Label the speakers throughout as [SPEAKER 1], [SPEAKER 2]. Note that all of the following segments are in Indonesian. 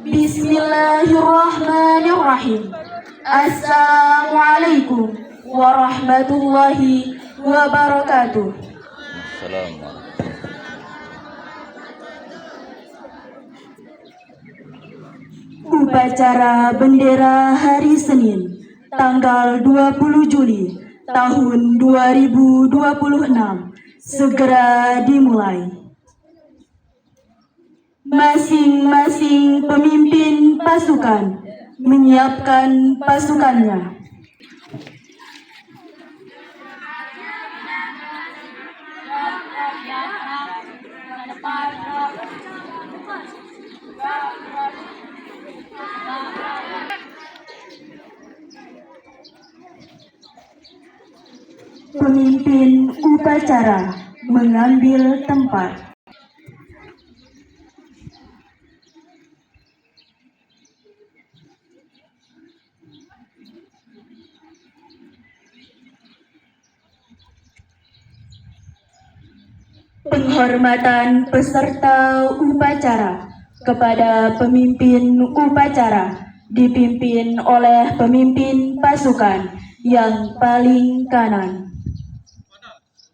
[SPEAKER 1] Bismillahirrahmanirrahim. Assalamualaikum warahmatullahi wabarakatuh. Upacara bendera hari Senin, tanggal 20 Juli tahun 2026 segera dimulai. Masing-masing pemimpin pasukan menyiapkan pasukannya. Pemimpin upacara mengambil tempat. Penghormatan peserta upacara kepada pemimpin upacara dipimpin oleh pemimpin pasukan yang paling kanan.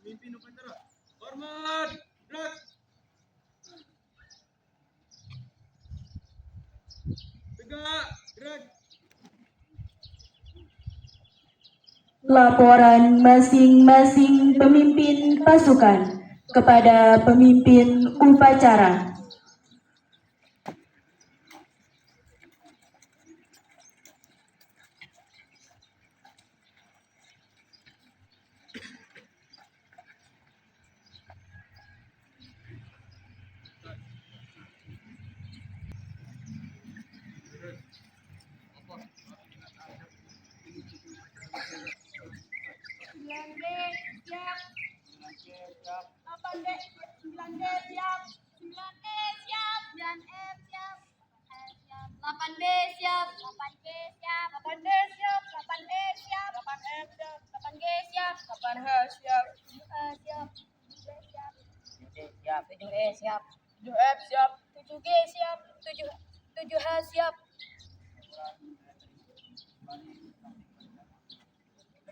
[SPEAKER 2] Pemimpin upacara, hormat, gerak. Tegak, gerak.
[SPEAKER 1] Laporan masing-masing pemimpin pasukan kepada pemimpin upacara.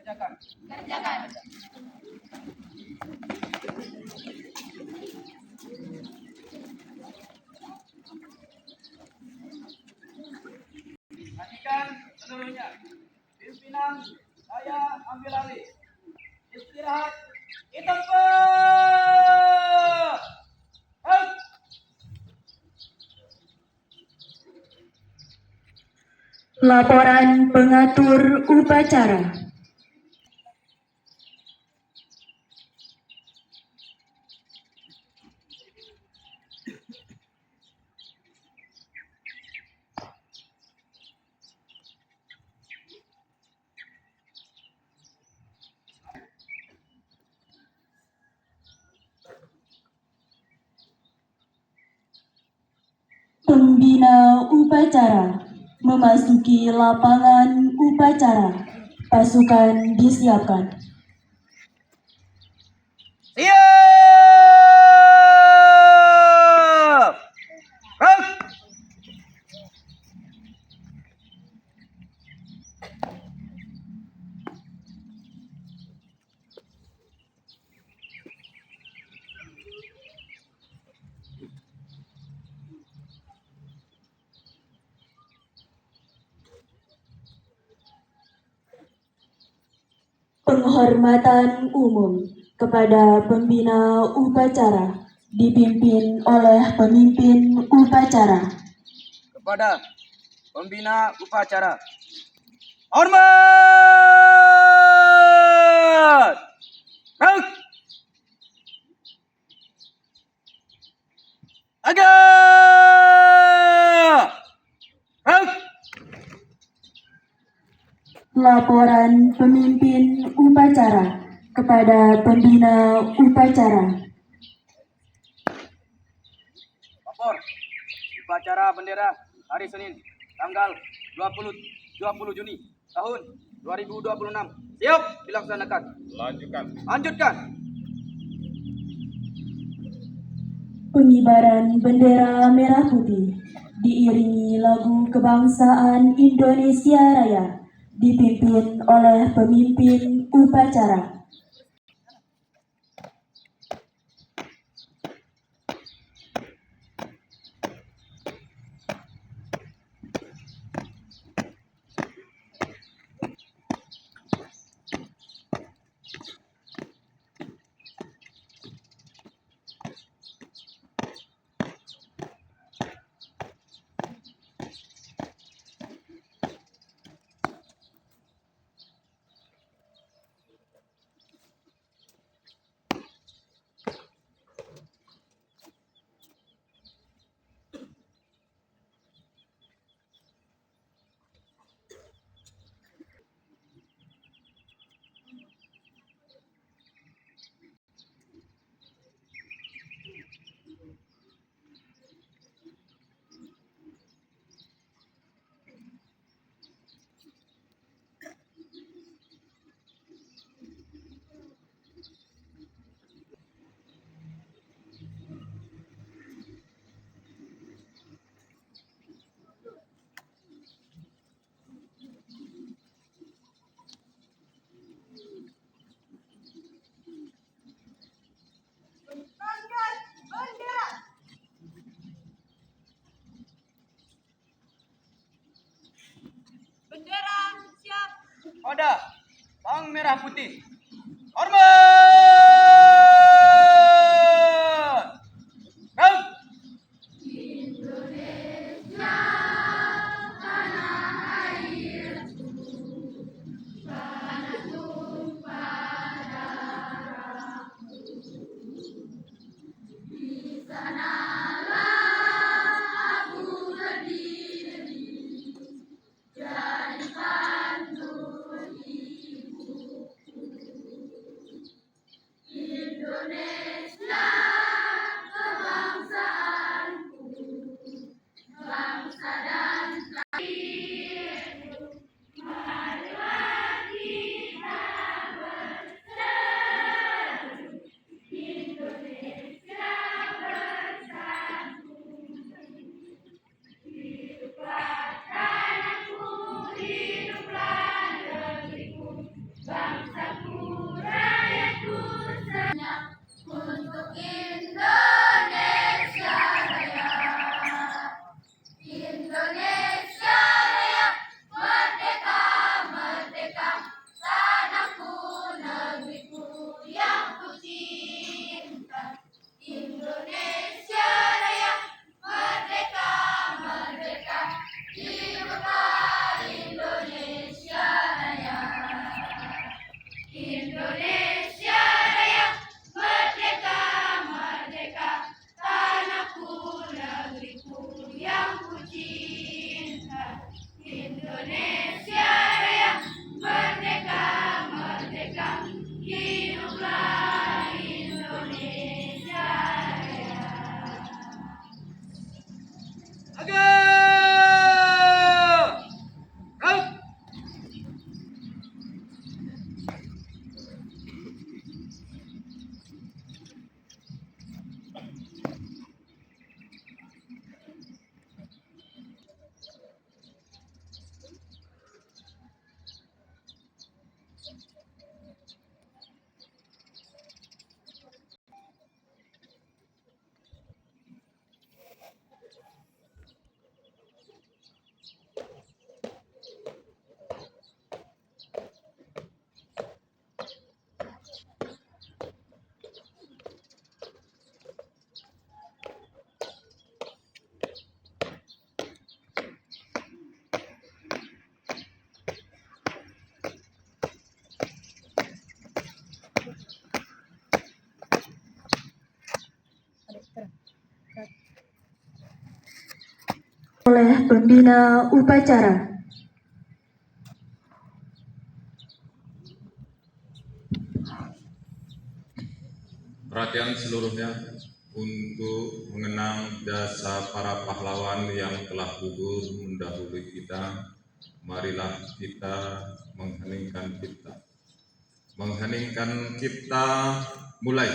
[SPEAKER 2] Kerjakan. Matikan seluruhnya. Pimpinan saya ambil alih. Istirahat. Tempat.
[SPEAKER 1] Laporan pengatur upacara. Pembina upacara memasuki lapangan upacara. Pasukan disiapkan.
[SPEAKER 2] Siap.
[SPEAKER 1] Penghormatan umum kepada pembina upacara dipimpin oleh pemimpin upacara.
[SPEAKER 2] Kepada pembina upacara, hormat. Agak.
[SPEAKER 1] Laporan pemimpin upacara kepada pembina upacara.
[SPEAKER 2] Lapor. Upacara bendera hari Senin, tanggal 20 Juni tahun 2026. Siap dilaksanakan. Lanjutkan.
[SPEAKER 1] Pengibaran bendera merah putih diiringi lagu kebangsaan Indonesia Raya dipimpin oleh pemimpin upacara.
[SPEAKER 2] Pada Bang Merah Putih. Hormat. Raup. Agak. Raup.
[SPEAKER 1] Oleh pembina upacara.
[SPEAKER 3] sekalian seluruhnya, untuk mengenang jasa para pahlawan yang telah gugur mendahului kita, marilah kita mengheningkan cipta. Mengheningkan cipta, mulai.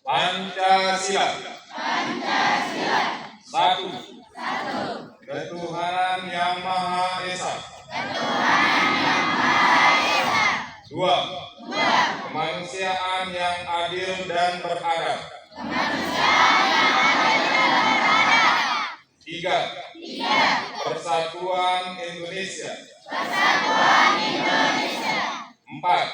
[SPEAKER 3] Pancasila. Satu. Ketuhanan yang Maha Esa. Dua. Kemanusiaan yang adil dan beradab. Tiga. Persatuan Indonesia. Empat.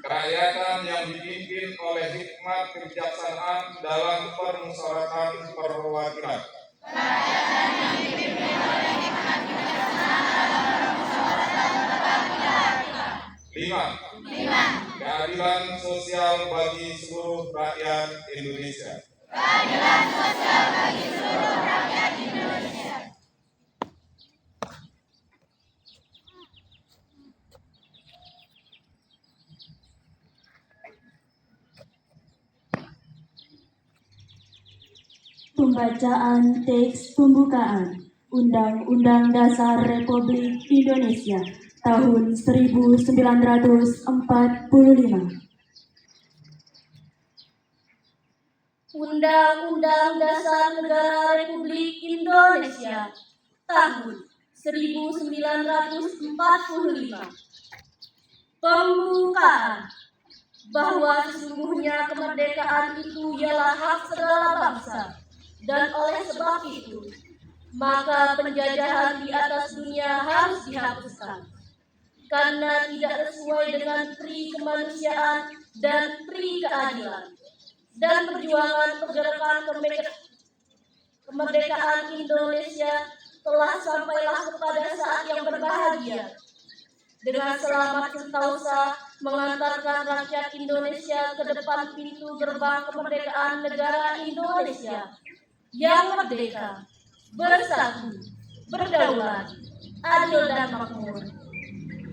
[SPEAKER 3] Kerakyatan yang dipimpin oleh hikmat kebijaksanaan dalam permusyawaratan perwakilan. Lima. Keadilan sosial bagi seluruh rakyat Indonesia.
[SPEAKER 1] Pembacaan teks pembukaan Undang-Undang Dasar Republik Indonesia tahun 1945.
[SPEAKER 4] Undang-Undang Dasar Negara Republik Indonesia tahun 1945. Pembukaan. Bahwa sesungguhnya kemerdekaan itu ialah hak segala bangsa, dan oleh sebab itu, maka penjajahan di atas dunia harus dihapuskan, karena tidak sesuai dengan pri kemanusiaan dan pri keadilan, dan perjuangan pergerakan kemerdekaan Indonesia telah sampailah kepada saat yang berbahagia, dengan selamat sentosa mengantarkan rakyat Indonesia ke depan pintu gerbang kemerdekaan negara Indonesia yang merdeka, bersatu, berdaulat, adil dan makmur.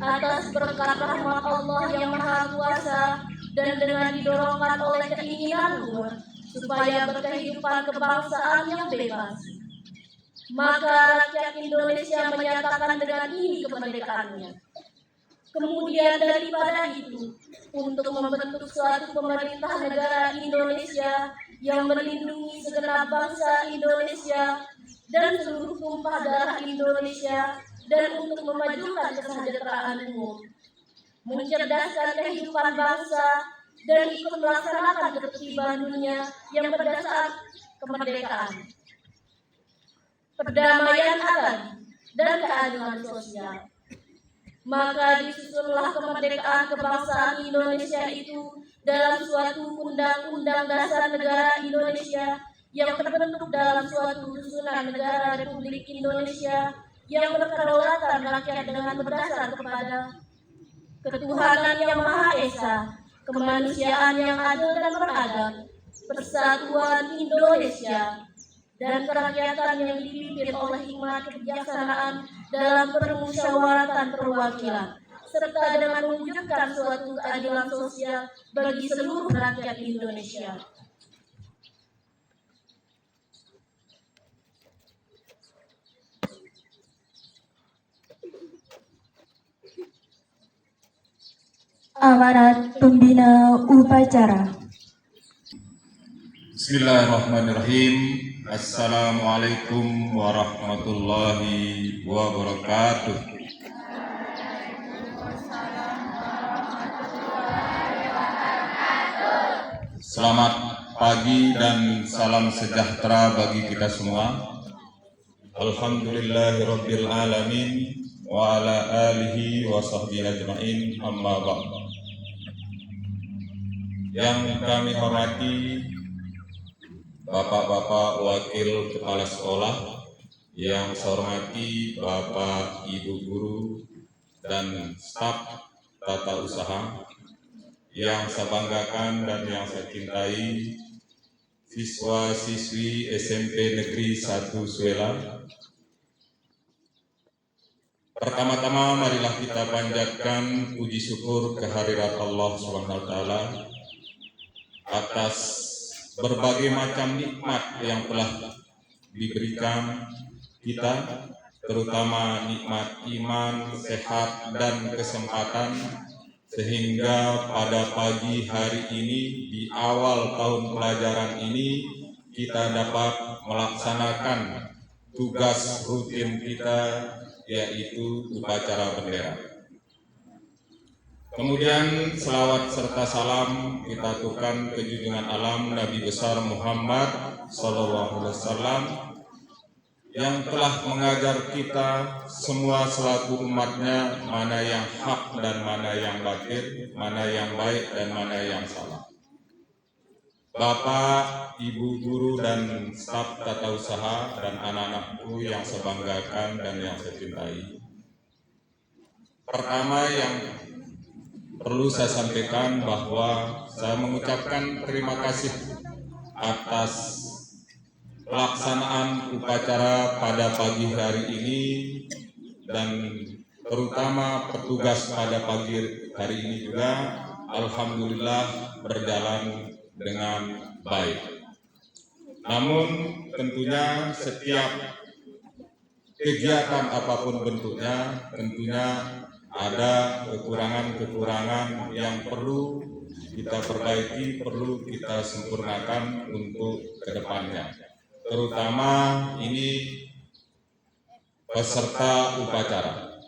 [SPEAKER 4] Atas berkat rahmat Allah yang Maha Kuasa dan dengan didorongkan oleh keinginan luhur supaya berkehidupan kebangsaan yang bebas, maka rakyat Indonesia menyatakan dengan ini kemerdekaannya. Kemudian daripada itu, untuk membentuk suatu pemerintah negara Indonesia yang melindungi segenap bangsa Indonesia dan seluruh tumpah darah Indonesia, dan untuk memajukan kesejahteraan umum, mencerdaskan kehidupan bangsa, dan ikut melaksanakan ketertiban dunia yang berdasar kemerdekaan, perdamaian abadi, dan keadilan sosial. Maka disusunlah kemerdekaan kebangsaan Indonesia itu dalam suatu undang-undang dasar negara Indonesia yang terbentuk dalam suatu susunan negara Republik Indonesia yang berkedaulatan rakyat dengan berdasar kepada ketuhanan yang Maha Esa, kemanusiaan yang adil dan beradab, persatuan Indonesia, dan kerakyatan yang dipimpin oleh hikmat kebijaksanaan dalam permusyawaratan perwakilan, serta dengan mewujudkan suatu keadilan sosial bagi seluruh rakyat Indonesia.
[SPEAKER 1] Amanat Pembina Upacara.
[SPEAKER 3] Bismillahirrahmanirrahim. Assalamualaikum warahmatullahi wabarakatuh. Selamat pagi dan salam sejahtera bagi kita semua. Alhamdulillahirabbil alamin wa ala alihi wa sahbihi ajmain, amma ba'du. Yang kami hormati Bapak-bapak wakil kepala sekolah, yang saya hormati Bapak Ibu guru dan staf tata usaha, yang saya banggakan dan yang saya cintai, siswa-siswi SMP Negeri 1 Suela. Pertama-tama marilah kita panjatkan puji syukur kehadirat Allah SWT atas berbagai macam nikmat yang telah diberikan kita, terutama nikmat iman, sehat, dan kesempatan, sehingga pada pagi hari ini, di awal tahun pelajaran ini, kita dapat melaksanakan tugas rutin kita, yaitu upacara bendera. Kemudian selawat serta salam kita aturkan ke junjungan alam Nabi besar Muhammad SAW yang telah mengajar kita semua selaku umatnya mana yang hak dan mana yang batil, mana yang baik dan mana yang salah. Bapak, Ibu guru dan staf tata usaha dan anak-anakku yang saya banggakan dan yang saya cintai. Pertama yang perlu saya sampaikan bahwa saya mengucapkan terima kasih atas pelaksanaan upacara pada pagi hari ini, dan terutama petugas pada pagi hari ini juga alhamdulillah berjalan dengan baik. Namun tentunya setiap kegiatan apapun bentuknya tentunya ada kekurangan-kekurangan yang perlu kita perbaiki, perlu kita sempurnakan untuk kedepannya. Terutama ini peserta upacara.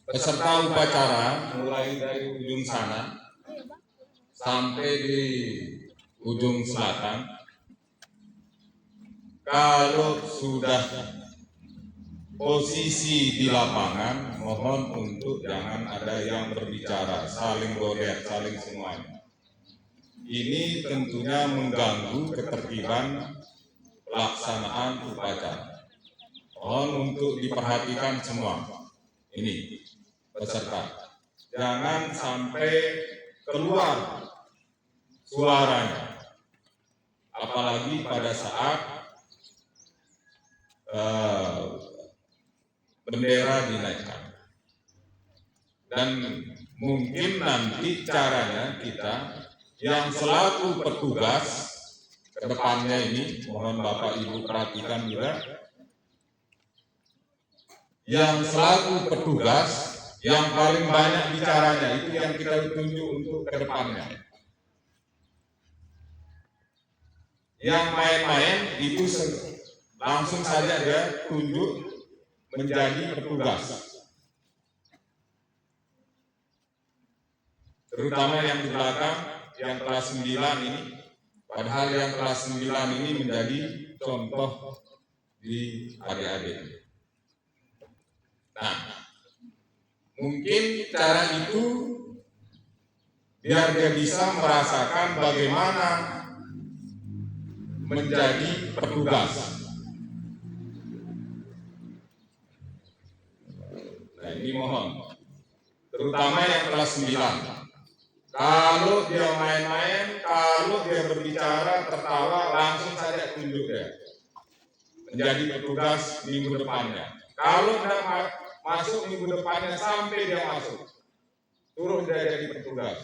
[SPEAKER 3] Peserta upacara mulai dari ujung sana sampai di ujung selatan, kalau sudah posisi di lapangan, mohon untuk jangan ada yang berbicara, saling godet, saling semuanya. Ini tentunya mengganggu ketertiban pelaksanaan upacara. Mohon untuk diperhatikan semua. Ini peserta, jangan sampai keluar suaranya, apalagi pada saat bendera dinaikkan. Dan mungkin nanti caranya kita yang selaku petugas ke depannya ini, mohon Bapak Ibu perhatikan juga, yang selaku petugas yang paling banyak bicaranya itu yang kita tunjuk untuk ke depannya. Yang main-main itu langsung saja dia tunjuk menjadi petugas. Terutama yang di belakang, yang kelas 9 ini, padahal yang kelas 9 ini menjadi contoh di adik-adik. Nah, mungkin cara itu biar dia bisa merasakan bagaimana menjadi petugas. Nah, ini mohon. terutama yang kelas 9. Kalau dia main-main, kalau dia berbicara, tertawa, langsung saja tunjuk dia menjadi petugas minggu depannya. Kalau tidak masuk minggu depannya sampai dia masuk, turun dia jadi petugas.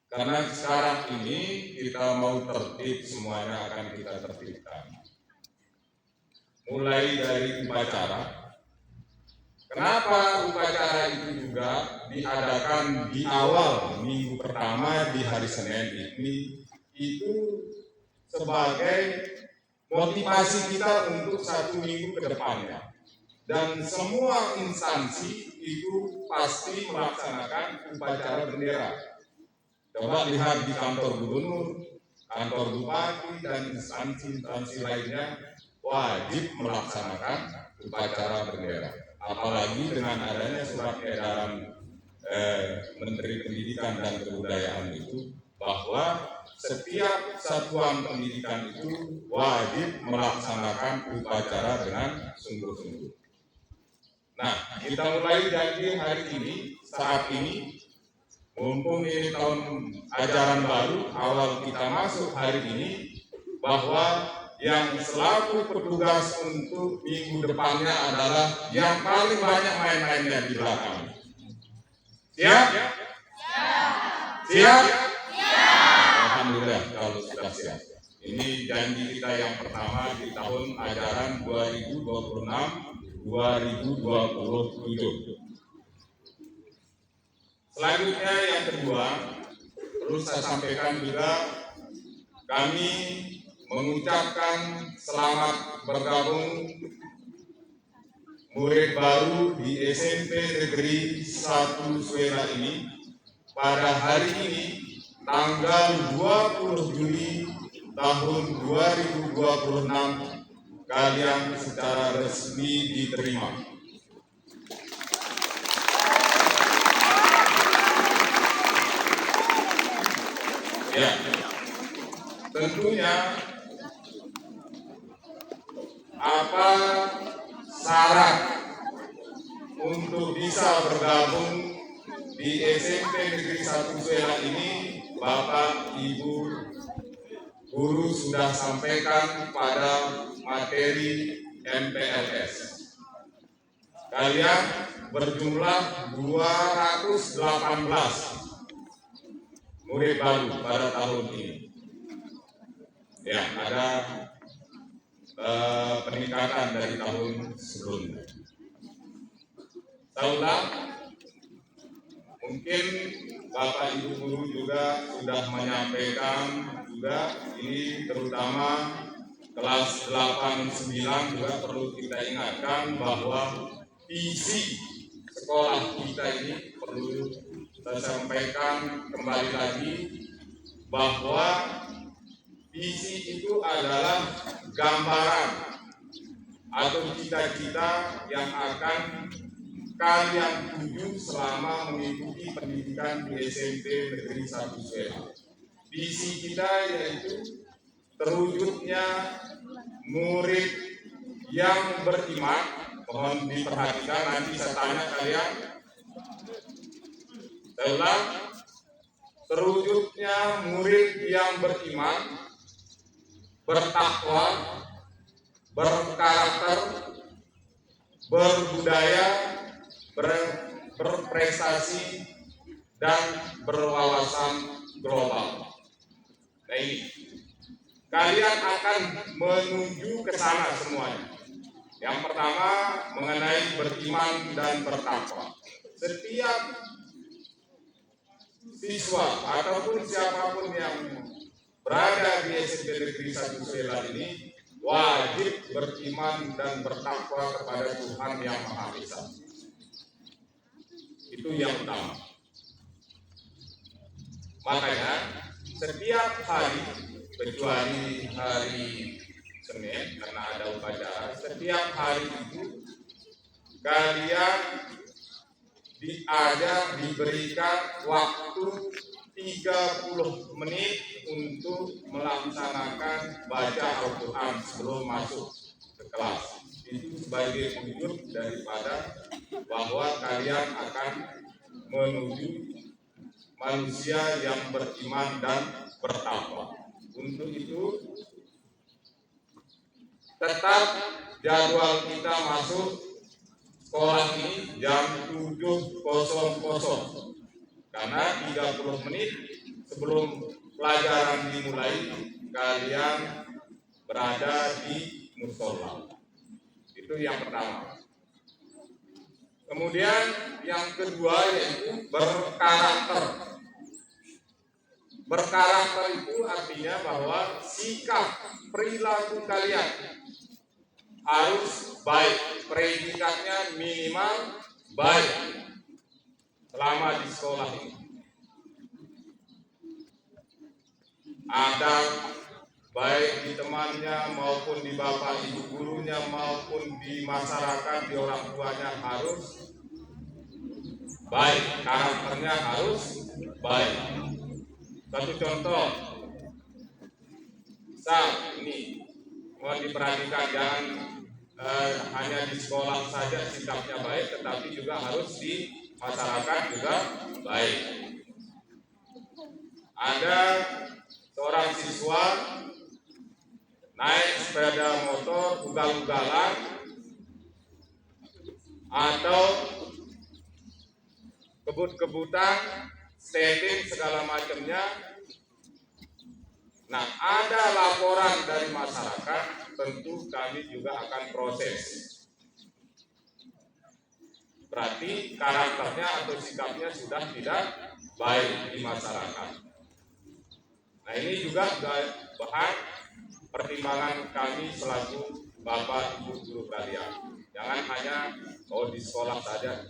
[SPEAKER 3] Karena sekarang ini kita mau tertib, semuanya akan kita tertibkan. Mulai dari upacara. Kenapa upacara itu juga diadakan di awal minggu pertama di hari Senin ini? Itu sebagai motivasi kita untuk 1 minggu ke depannya. Dan semua instansi itu pasti melaksanakan upacara bendera. Coba lihat di kantor gubernur, kantor bupati, dan instansi-instansi lainnya wajib melaksanakan upacara bendera. Apalagi dengan adanya surat edaran Menteri Pendidikan dan Kebudayaan itu, bahwa setiap satuan pendidikan itu wajib melaksanakan upacara dengan sungguh-sungguh. Nah, kita mulai dari hari ini, saat ini, mumpung ini tahun ajaran baru, awal kita masuk hari ini, bahwa yang selaku petugas untuk minggu depannya adalah yang paling banyak main-mainnya di belakang. Siap? Siap? Alhamdulillah kalau sudah siap. Ini janji kita yang pertama di tahun ajaran 2026-2027. Selanjutnya yang kedua, perlu saya sampaikan juga, kami mengucapkan selamat bergabung murid baru di SMP Negeri 1 Suera ini pada hari ini tanggal 20 Juli tahun 2026 kalian secara resmi diterima. Ya, tentunya apa syarat untuk bisa bergabung di SMP Negeri 1 Suera ini, Bapak Ibu guru sudah sampaikan pada materi MPLS. Kalian berjumlah 218 murid baru pada tahun ini. Ya, ada peningkatan dari tahun sebelumnya. Saya mungkin Bapak Ibu guru juga sudah menyampaikan juga, ini terutama kelas 8-9 juga perlu kita ingatkan bahwa visi sekolah kita ini perlu saya sampaikan kembali lagi, bahwa visi itu adalah gambaran atau cita-cita yang akan kalian tuju selama mengikuti pendidikan di SMP Negeri 1 Suera. Visi kita yaitu terwujudnya murid yang beriman. Mohon diperhatikan, nanti saya tanya kalian. Saya ulang, terwujudnya murid yang beriman, bertakwa, berkarakter, berbudaya, berprestasi, dan berwawasan global. Nah ini, kalian akan menuju ke sana semuanya. Yang pertama mengenai beriman dan bertakwa. Setiap siswa ataupun siapapun yang berada di SMP Negeri 1 Suera ini wajib beriman dan bertakwa kepada Tuhan Yang Maha Esa. Itu yang utama. Makanya setiap hari, kecuali hari Senin karena ada upacara, setiap hari itu kalian diberikan waktu 30 menit untuk melaksanakan baca Al-Quran sebelum masuk ke kelas. Itu sebagai wujud daripada bahwa kalian akan menuju manusia yang beriman dan bertakwa. Untuk itu tetap jadwal kita masuk sekolah ini jam 7.00 karena 30 menit sebelum pelajaran dimulai kalian berada di musola. Itu yang pertama. Kemudian yang kedua yaitu berkarakter. Berkarakter itu artinya bahwa sikap perilaku kalian harus baik, predikatnya minimal baik selama di sekolah ini. Ada baik di temannya maupun di bapak ibu gurunya maupun di masyarakat, di orang tuanya harus baik, karakternya harus baik. Satu contoh, ini mohon diperhatikan, jangan hanya di sekolah saja sikapnya baik, tetapi juga harus di masyarakat juga baik. Ada seorang siswa naik sepeda motor ugal-ugalan atau kebut-kebutan, stepping segala macamnya. Nah, ada laporan dari masyarakat, tentu kami juga akan proses. Berarti karakternya atau sikapnya sudah tidak baik di masyarakat. Nah, ini juga bahan pertimbangan kami selaku bapak ibu guru kalian. Jangan hanya di sekolah saja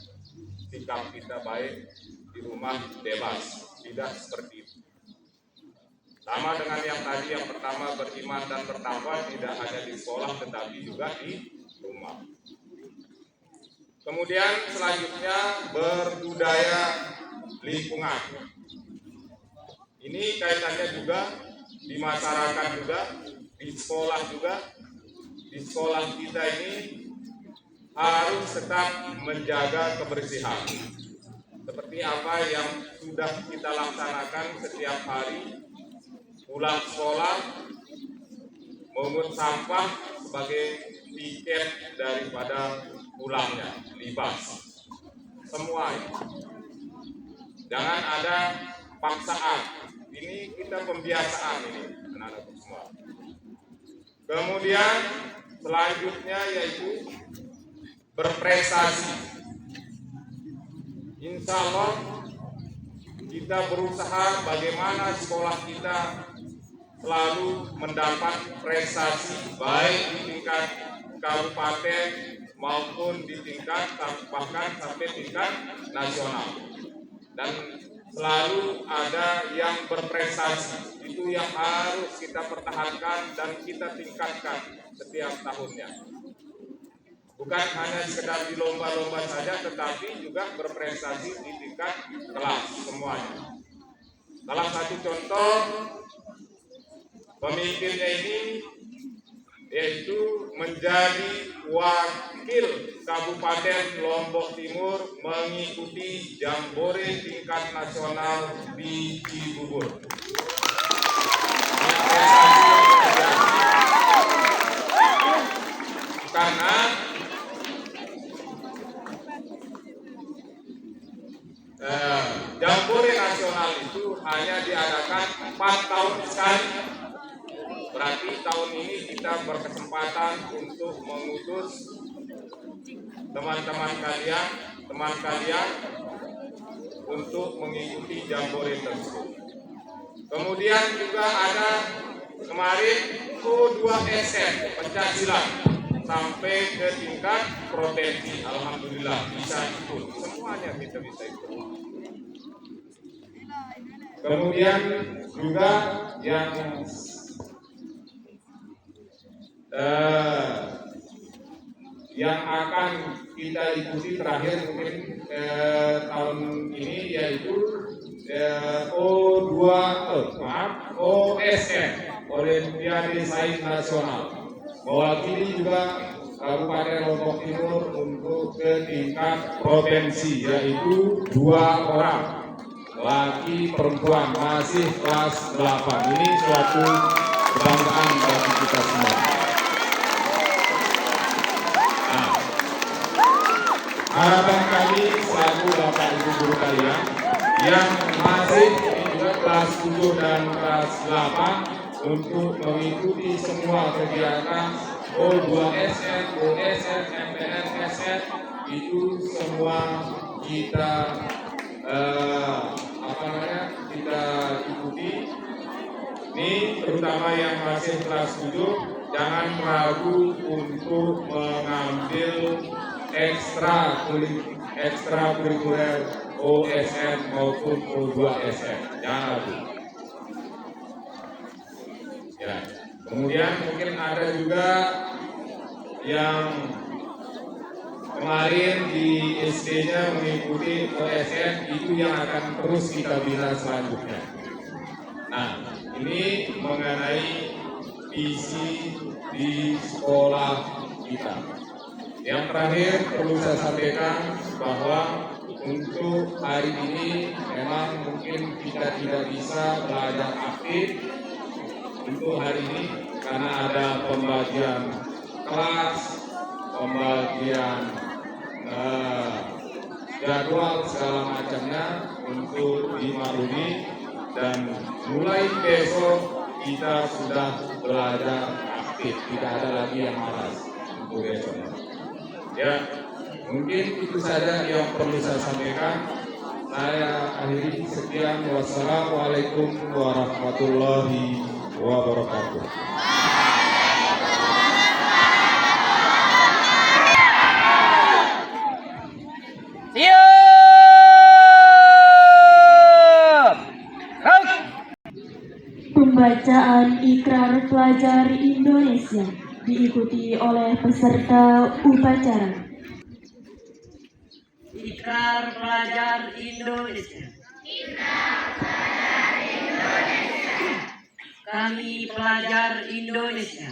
[SPEAKER 3] sikap kita baik, di rumah bebas. Tidak seperti itu. Sama dengan yang tadi, yang pertama beriman dan bertakwa tidak hanya di sekolah tetapi juga di rumah. Kemudian selanjutnya berbudaya lingkungan. Ini kaitannya juga di masyarakat juga, di sekolah juga. Di sekolah kita ini harus tetap menjaga kebersihan. Seperti apa yang sudah kita laksanakan setiap hari, pulang sekolah, memungut sampah sebagai tiket daripada pulangnya, libas. Semua ini. Jangan ada paksaan. Ini kita pembiasaan ini, anak-anak semua. Kemudian selanjutnya yaitu berprestasi. Insya Allah kita berusaha bagaimana sekolah kita selalu mendapat prestasi baik di tingkat kabupaten maupun di tingkat bahkan sampai tingkat nasional. Dan selalu ada yang berprestasi, itu yang harus kita pertahankan dan kita tingkatkan setiap tahunnya. Bukan hanya sekedar di lomba-lomba saja, tetapi juga berprestasi di tingkat kelas semuanya. Salah satu contoh pemimpinnya ini yaitu menjadi wakil Kabupaten Lombok Timur mengikuti Jambore tingkat nasional di Cibubur. Karena Jambore nasional itu hanya diadakan 4 tahun sekali. Berarti tahun ini kita berkesempatan untuk mengutus teman kalian untuk mengikuti Jambore tersebut. Kemudian juga ada kemarin O2SM pencaksilat sampai ke tingkat provinsi. Alhamdulillah bisa ikut, semuanya kita bisa ikut. Kemudian juga yang akan kita ikuti terakhir mungkin tahun ini yaitu OSN Olimpiade Sains Nasional, mewakili juga Kabupaten Lombok Timur untuk ke tingkat provinsi, yaitu 2 orang laki perempuan masih kelas 8. Ini suatu kebanggaan bagi kita semua. Nah, harapan kami selaku Bapak Ibu guru kalian yang masih juga kelas 7 dan kelas 8 untuk mengikuti semua kegiatan O2SN, OSN, MPN, itu semua kita kita ikuti. Ini terutama yang masih kelas 7, jangan ragu untuk mengambil ekstrakurikuler OSN maupun O2SN. Jangan ragu. Ya. Kemudian mungkin ada juga yang kemarin di SD-nya mengikuti OSN, itu yang akan terus kita bina selanjutnya. Nah, ini mengenai visi di sekolah kita. Yang terakhir perlu saya sampaikan bahwa untuk hari ini memang mungkin kita tidak bisa belajar aktif untuk hari ini karena ada pembagian kelas, pembagian jadwal segala macamnya untuk dimaklumi, dan mulai besok kita sudah belajar aktif, tidak ada lagi yang malas untuk besok. Ya, mungkin itu saja yang perlu saya sampaikan. Saya akhiri sekian. Wassalamualaikum warahmatullahi wabarakatuh.
[SPEAKER 2] Siap. Gerak.
[SPEAKER 1] Pembacaan Ikrar Pelajar Indonesia diikuti oleh peserta upacara.
[SPEAKER 5] Ikrar Pelajar Indonesia. Kami pelajar Indonesia.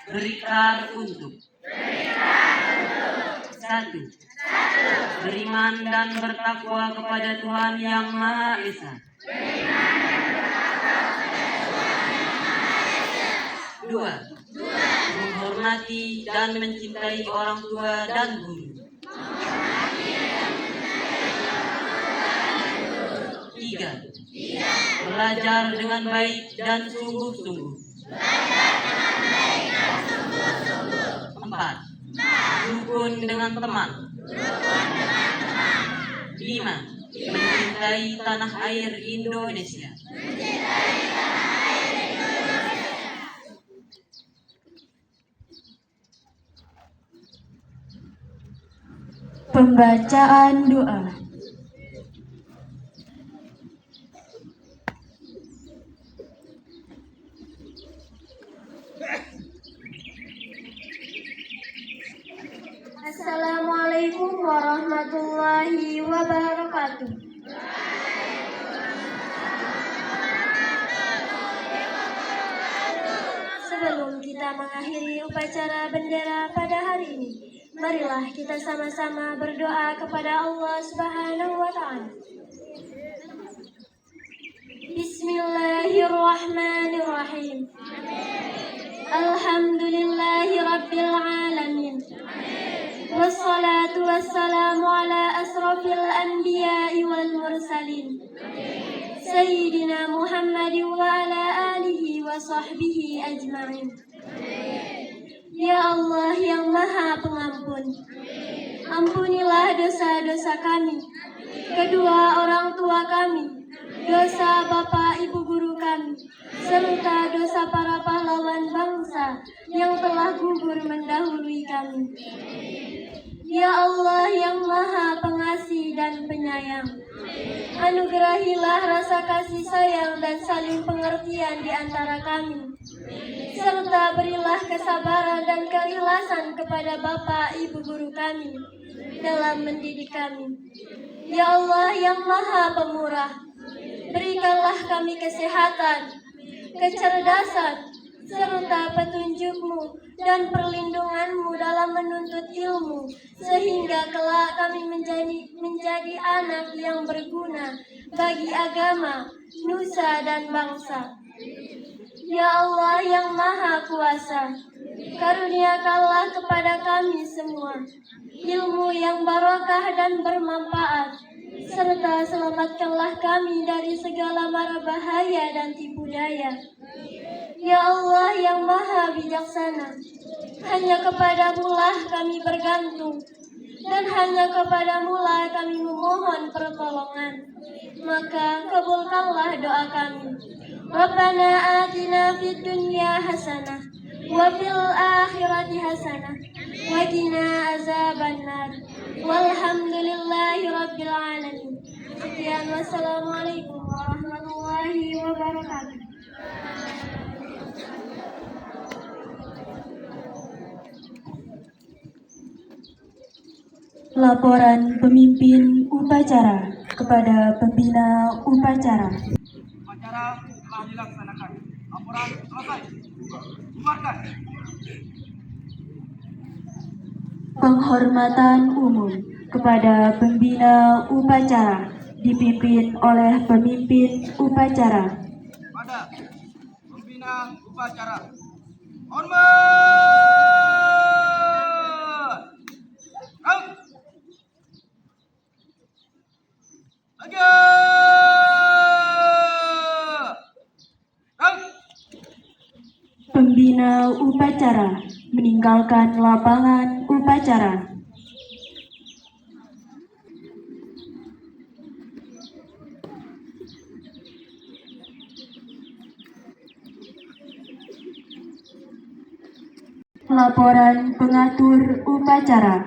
[SPEAKER 5] Berikrar untuk 1. Beriman dan bertakwa kepada Tuhan Yang Maha Esa. 2. Menghormati dan mencintai orang tua dan guru. 3. Belajar dengan baik dan sungguh-sungguh. 4. Rukun dengan teman. 5. Mencintai tanah air Indonesia.
[SPEAKER 1] Pembacaan doa.
[SPEAKER 4] Assalamualaikum warahmatullahi wabarakatuh. Sebelum kita mengakhiri upacara bendera pada hari ini, marilah kita sama-sama berdoa kepada Allah Subhanahu wa Ta'ala. Bismillahirrahmanirrahim. Alhamdulillahi Rabbil Alamin. Wassalatu wassalamu ala asrafil anbiya'i wal mursalin. Sayyidina Muhammad wa ala alihi wa sahbihi ajma'in. Ya Allah yang Maha Pengampun, ampunilah dosa-dosa kami, kedua orang tua kami, dosa Bapak Ibu guru kami, serta dosa para pahlawan bangsa yang telah gugur mendahului kami. Ya Allah yang Maha Pengasih dan Penyayang, anugerahilah rasa kasih sayang dan saling pengertian di antara kami, serta berilah kesabaran dan keikhlasan kepada Bapak Ibu guru kami dalam mendidik kami. Ya Allah yang Maha Pemurah, berikanlah kami kesehatan, kecerdasan, serta petunjuk-Mu dan perlindungan-Mu dalam menuntut ilmu, sehingga kelak kami menjadi anak yang berguna bagi agama, nusa, dan bangsa. Ya Allah yang Maha Kuasa, karuniakanlah kepada kami semua ilmu yang barokah dan bermanfaat, serta selamatkanlah kami dari segala mara bahaya dan tipu daya. Ya Allah yang Maha Bijaksana, hanya kepadamu-lah kami bergantung, dan hanya kepadamu-lah kami memohon pertolongan. Maka kabulkanlah doa kami. Rabbana atina fid dunya hasanah wa fil akhirati hasanah wa qina azabannar. Walhamdulillahi rabbil alamin. Sekian, wassalamualaikum warahmatullahi wabarakatuh.
[SPEAKER 1] Laporan pemimpin upacara kepada pembina upacara.
[SPEAKER 2] Upacara telah dilaksanakan. Laporan selesai. Bubarkan.
[SPEAKER 1] Penghormatan umum kepada pembina upacara dipimpin oleh pemimpin upacara.
[SPEAKER 2] Pada pembina upacara. Hormat. Raut.
[SPEAKER 1] Pembina upacara meninggalkan lapangan upacara. Laporan pengatur upacara.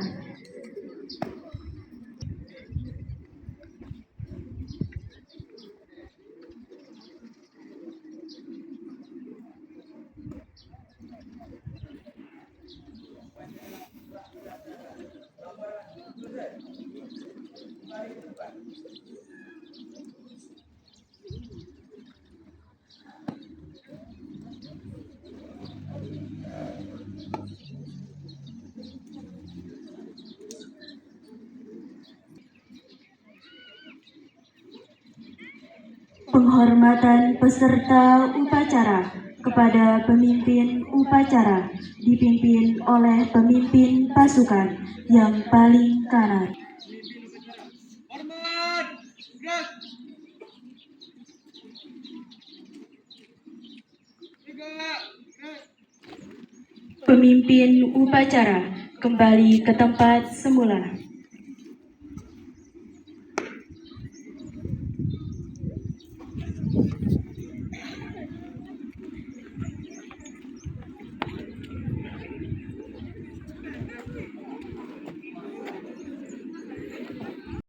[SPEAKER 1] Penghormatan peserta upacara kepada pemimpin upacara dipimpin oleh pemimpin pasukan yang paling kanan.
[SPEAKER 2] Hormat. Gerak. Gerak.
[SPEAKER 1] Pemimpin upacara kembali ke tempat semula.